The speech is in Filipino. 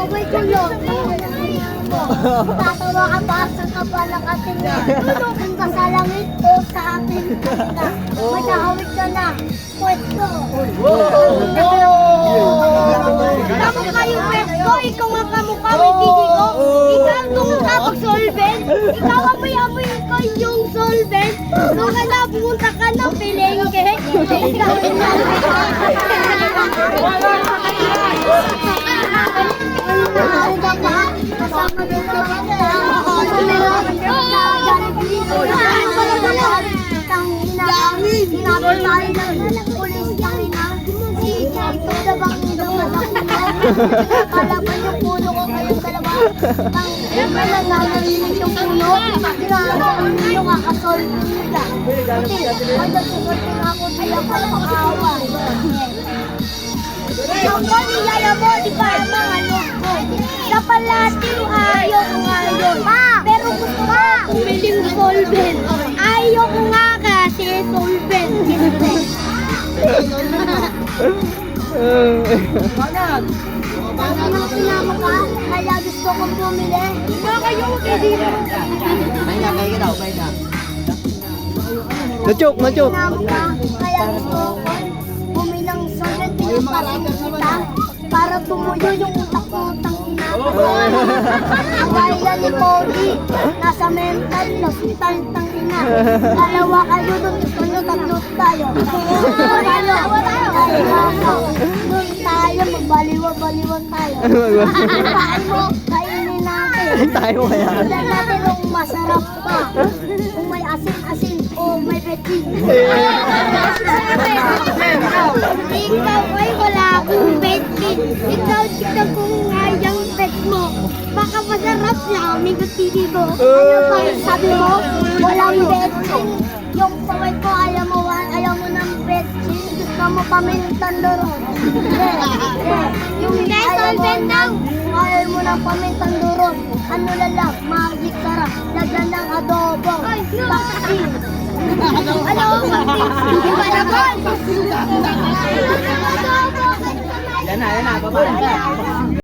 away ko yun. Tatawa ka ba? Saan ka ba nakatingin? Saan ka sa langit o sa ating kanila? May kahawig ka na. Pwesto. Kamukha kayo pwesto. Ikaw ang kamukha may titi ko. Ikaw ang kamukha pag-solvent. Ikaw amoy-amoy ko yung solvent. Nung pumunta ka ng Pilengke. Ikaw kasama din hinabol tayo ng pulis kanina. Dabang kalaban yung puno ko kayong dalawa. Yung nananalinig yung puno. Yung kakasolve nila. Kasi magdasusolve nga ako sila para makawa. Ang paniyaya mo, di ba mga loko? Sa palating ayaw ko ngayon. Pero gusto ko umiling solvent. Ayaw ko nga kasi solvent. Bakit sinama ka? Kaya gusto kong bumili. Hindi kayo kaibigan. May na, kayo daw, may na. Nachok. Sinama ka? Kaya gusto ko bumili ng solvent. Pinapasin kita para tumuyo yung utak-utang ina. Kaya ni Cody, nasa mental hospital tang ina. Dalawa kayo doon, gusto nyo tatlo tayo. Doon tayo, magbaliwa-baliwan tayo. Paan mo, kainin natin. Tayo kaya. Tignan natin kung masarap pa. Kung may asin-asin o may betting. Ikaw ay wala akong betting. Ikaw tignan kung ngayang bet mo. Baka masarap na aming katili ko. Ano ba sabi mo? Walang betting. Yung pawit ko ayaw mo ng betting. Gusto mo pamintang doron. Yung solvent daw. Ayaw mo ng pamintang doron. Ano lang, magic sarap. Lagyan ng adobo. Vaccine. Ano? Hindi ba naman? Yan na, baba.